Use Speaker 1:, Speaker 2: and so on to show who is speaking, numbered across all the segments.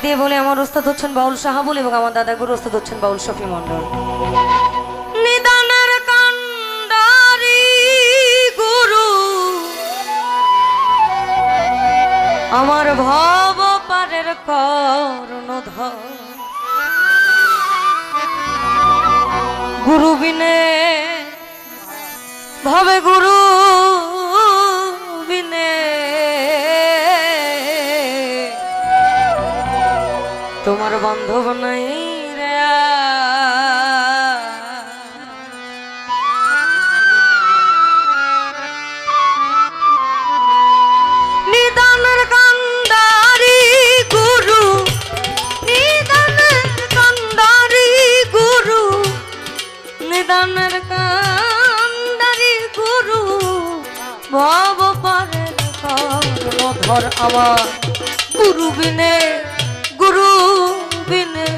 Speaker 1: দিয়ে বলে আমার ওস্তাদ হচ্ছেন বাউল সাহাবুল এবং আমার দাদা গুরু ওস্তাদ হচ্ছেন বাউল শফি মণ্ডল। নিদানের কান্ডারি গুরু আমার ভব পারের কর্ণধর, গুরু বিনে ভবে গুরু বিনে তোমার বান্ধব নাই রে। নিদানের কান্ডারি গুরু, নিদানের কান্ডারি গুরু, নিদানের কান্ডারি গুরু ভব পারের কর্ণধর আমার গুরু বিনে, গুরু বিনে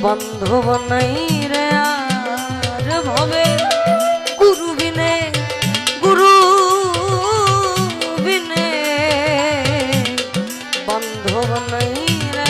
Speaker 1: বান্ধব নাই রে আর ভবে, গুরু বিনে, গুরু বিনে বান্ধব নাই রে।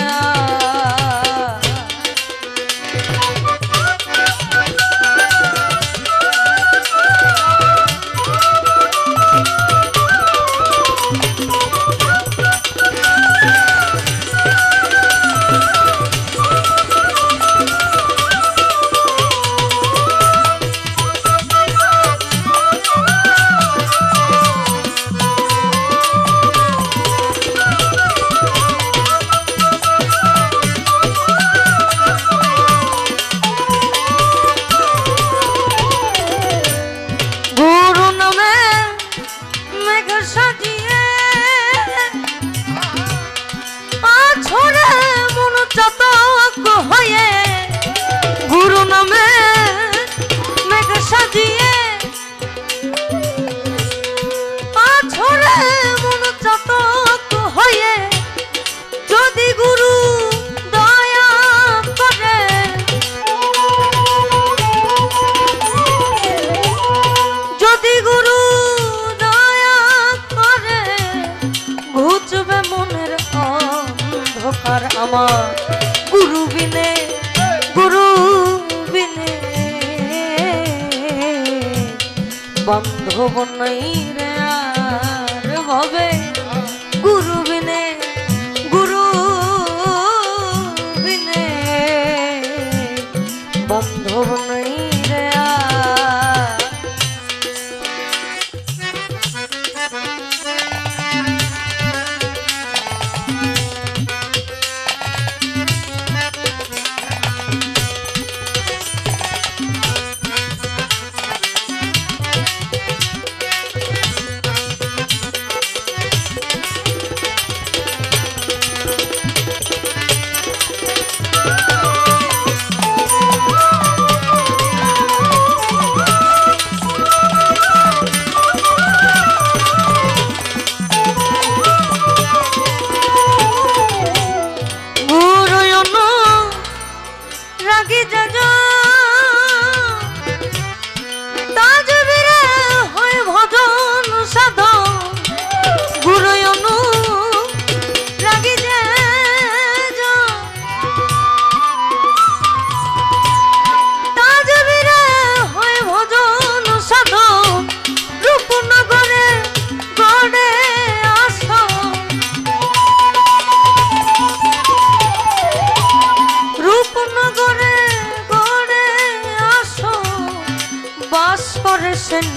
Speaker 1: গুরু নামে মেঘ সাজিয়ে আছড়ে মন চাতক হয়ে, যদি গুরু দয়া করে, যদি গুরু দয়া করে ঘুচবে মনের অন্ধকার আমার গুরু বিনে, গুরু বিনে বান্ধব নাই রে আর ভবে, গুরু বিনে, গুরু বিনে বান্ধব নাই রে।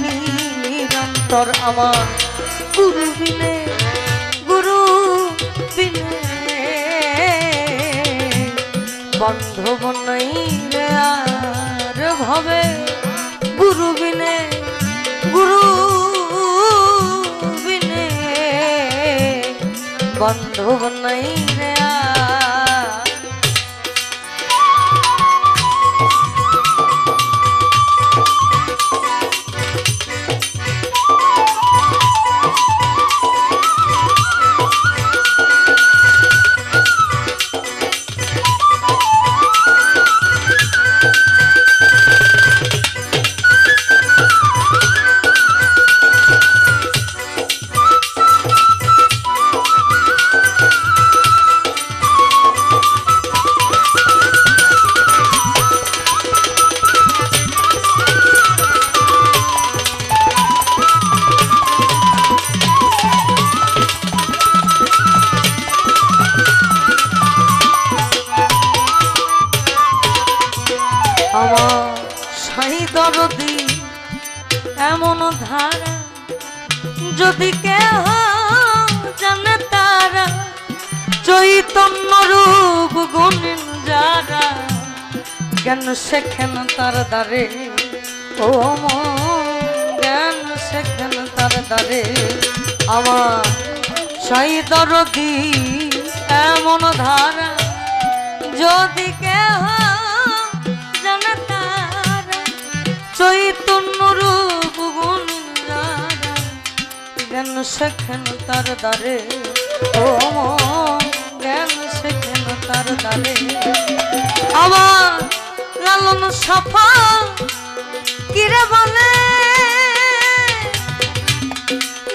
Speaker 1: নিরন্তর আমার গুরু বিনে, গুরু বিনে বান্ধব নাই রে আর ভবে, গুরু বিনে, গুরু বিনে বান্ধব নাই রে। দরদি এমন ধারা যদি কেহ জানে তারা চৈতন্য রূপ গুণিন যারা জ্ঞান শেখেন তার দ্বারে ও জ্ঞান শেখেন তার দ্বারে আমার সাই দরদি এমন ধারা যদি কেহ জানে তারা চৈতন্য রূপ গুণিন যারা জ্ঞান শেখেন তার দ্বারে ও জ্ঞান শেখেন তার দ্বারে আমার লালন সাফা কিরে বলে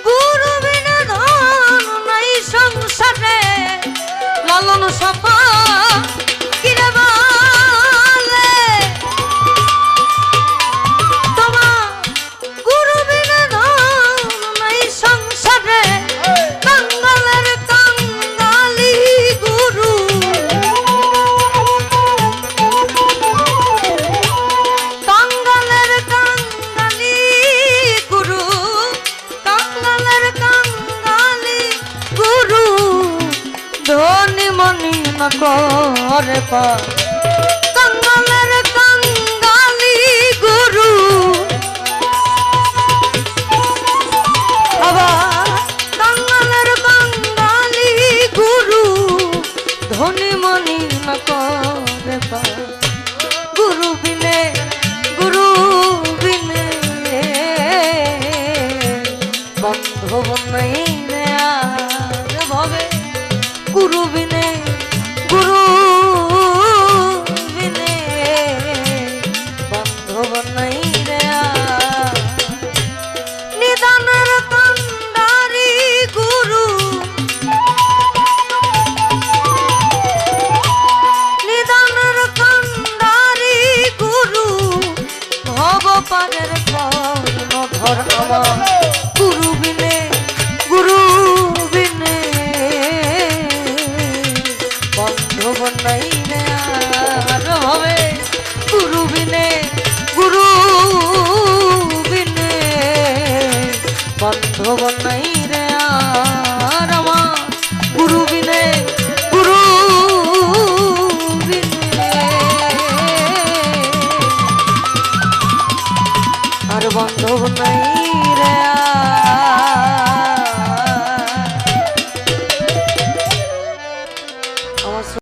Speaker 1: গুরু বিনা ধন নাই সংসারে লালন সাফা কিরে বলে তোমার গুরু বিনা ধন নাই সংসারে কাঙ্গালের কাঙ্গালি গুরু কাঙ্গালের কাঙ্গালি গুরু কাঙ্গালের কাঙ্গালি গুরু ধনী মনি ন করে পা কাঙ্গালের কাঙ্গালি গুরু আবার কাঙ্গালের কাঙ্গালি গুরু ধনী মনি ন করে পা গুরু বিনে বান্ধব নাই রে আর ভবে গুরু বিনে বান্ধব নাই রে আর নিদানের কান্ডারি গুরু নিদানের কান্ডারি গুরু ভব পারের ধর আমার গুরু বিনে বান্ধব নাই রে আর হবে গুরু বিনে